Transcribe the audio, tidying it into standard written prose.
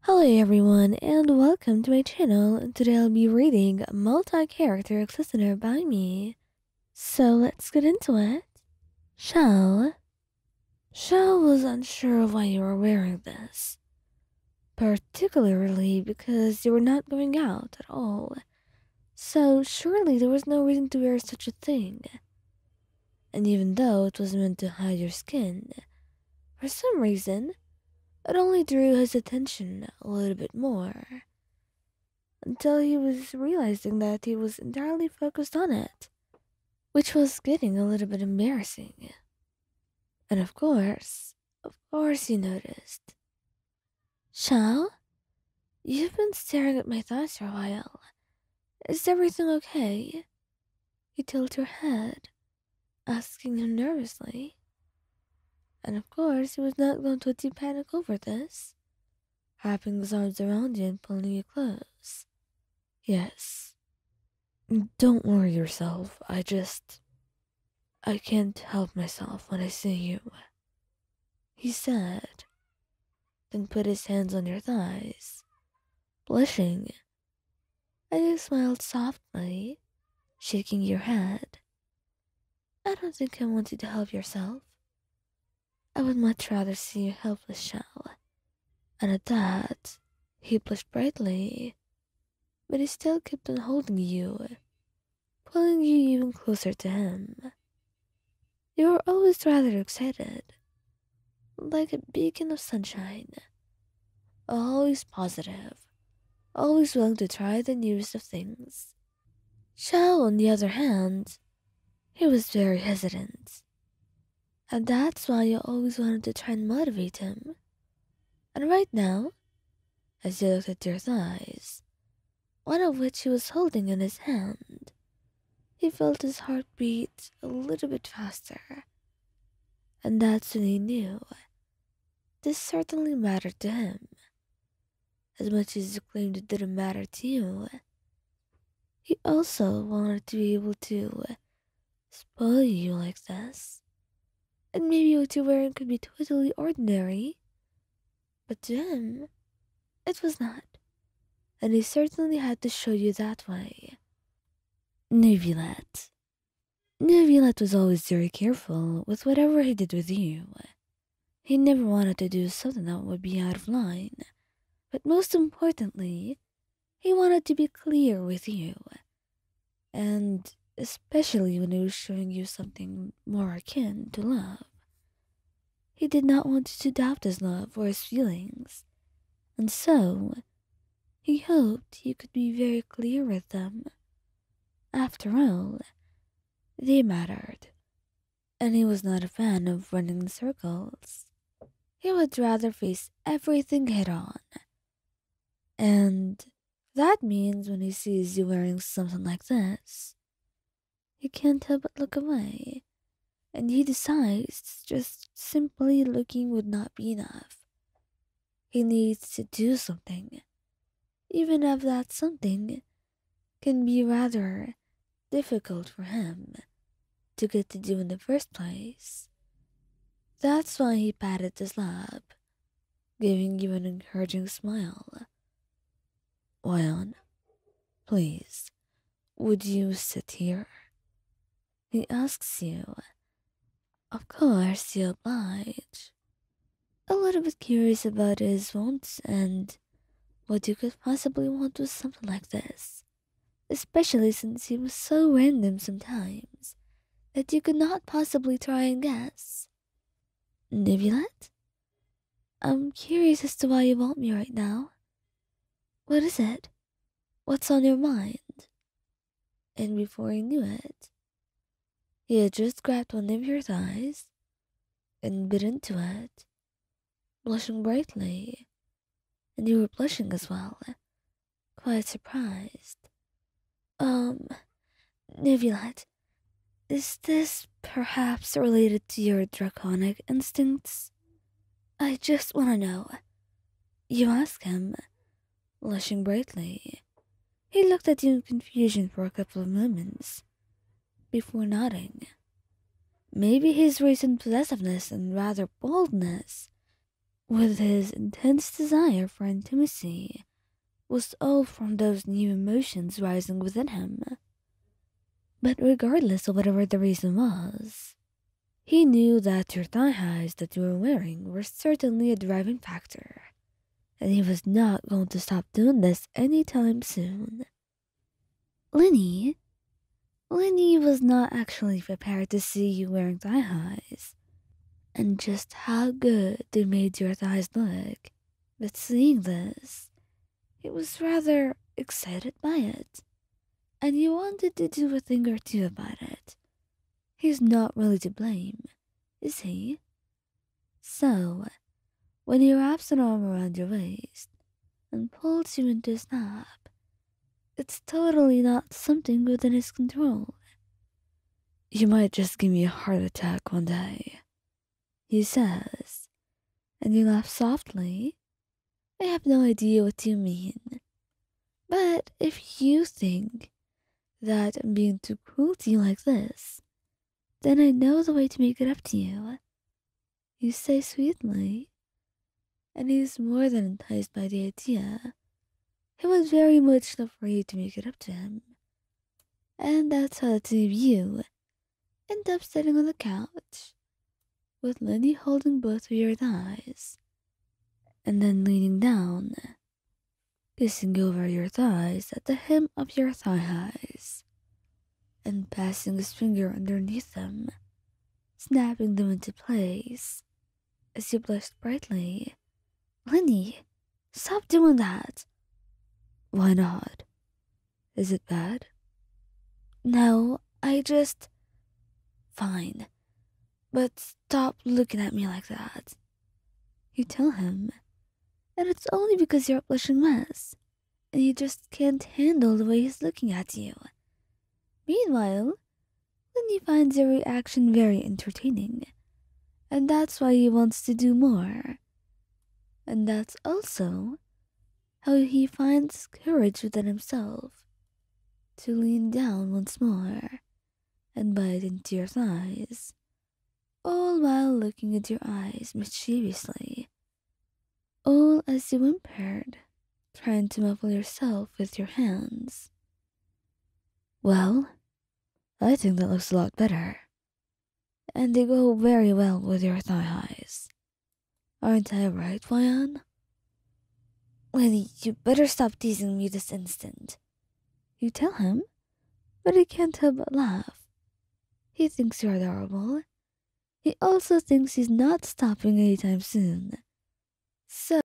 Hello everyone and welcome to my channel. Today I'll be reading a multi-character listener by me. So let's get into it. Xiao. Xiao was unsure of why you were wearing this. Particularly because you were not going out at all. So surely there was no reason to wear such a thing. And even though it was meant to hide your skin, for some reason, it only drew his attention a little bit more. Until he was realizing that he was entirely focused on it, which was getting a little bit embarrassing. And of course he noticed. Xiao, you've been staring at my thighs for a while. Is everything okay? You tilt your head, asking him nervously. And of course he was not going to let you panic over this, wrapping his arms around you and pulling you close. Yes. Don't worry yourself. I can't help myself when I see you, he said, then put his hands on your thighs, blushing, and you smiled softly, shaking your head. I don't think I want you to help yourself. I would much rather see you helpless, Xiao. And at that, he blushed brightly, but he still kept on holding you, pulling you even closer to him. You were always rather excited, like a beacon of sunshine, always positive, always willing to try the newest of things. Xiao, on the other hand, he was very hesitant, and that's why you always wanted to try and motivate him. And right now, as you looked at your thighs, one of which he was holding in his hand, he felt his heart beat a little bit faster, and that's when he knew this certainly mattered to him. As much as you claimed it didn't matter to you, he also wanted to be able to spoil you like this. And maybe what you're wearing could be totally ordinary, but to him, it was not. And he certainly had to show you that way. Neuvillette. Neuvillette was always very careful with whatever he did with you. He never wanted to do something that would be out of line. But most importantly, he wanted to be clear with you. And especially when he was showing you something more akin to love. He did not want you to doubt his love or his feelings. And so, he hoped you could be very clear with them. After all, they mattered. And he was not a fan of running in circles. He would rather face everything head on. And that means when he sees you wearing something like this, he can't help but look away. And he decides just simply looking would not be enough. He needs to do something, even if that something can be rather difficult for him to get to do in the first place. That's why he patted his lap, giving you an encouraging smile. Wyon, please, would you sit here? He asks you. Of course you oblige. A little bit curious about his wants and what you could possibly want with something like this, especially since he was so random sometimes that you could not possibly try and guess. Neuvillette? I'm curious as to why you want me right now. What is it? What's on your mind? And before he knew it, he had just grabbed one of your thighs and bit into it, blushing brightly, and you were blushing as well, quite surprised. Neuvillette, is this perhaps related to your draconic instincts? I just want to know. You ask him, blushing brightly. He looked at you in confusion for a couple of moments, before nodding. Maybe his recent possessiveness and rather boldness with his intense desire for intimacy, was all from those new emotions rising within him. But regardless of whatever the reason was, he knew that your thigh highs that you were wearing were certainly a driving factor, and he was not going to stop doing this anytime soon. Lyney, Lyney was not actually prepared to see you wearing thigh highs, and just how good they made your thighs look. But seeing this, he was rather excited by it, and he wanted to do a thing or two about it. He's not really to blame, is he? So, when he wraps an arm around your waist and pulls you into a snap, it's totally not something within his control. You might just give me a heart attack one day, he says, and you laugh softly. I have no idea what you mean, but if you think that I'm being too cruel to you like this, then I know the way to make it up to you. You say sweetly, and he's more than enticed by the idea. He would very much love for you to make it up to him. And that's how the two of you end up sitting on the couch, with Lyney holding both of your thighs, and then leaning down, kissing over your thighs at the hem of your thigh highs, and passing his finger underneath them, snapping them into place. As you blushed brightly, Lyney, stop doing that. Why not? Is it bad? No, I just... Fine, but stop looking at me like that. You tell him, and it's only because you're a blushing mess, and you just can't handle the way he's looking at you. Meanwhile, Lyney finds your reaction very entertaining, and that's why he wants to do more. And that's also how he finds courage within himself to lean down once more and bite into your thighs, all while looking at your eyes mischievously, all as you whimpered, trying to muffle yourself with your hands. Well, I think that looks a lot better, and they go very well with your thigh highs. Aren't I right, Ryan? Lyney, you better stop teasing me this instant. You tell him, but he can't help but laugh. He thinks you're adorable. He also thinks he's not stopping anytime soon. So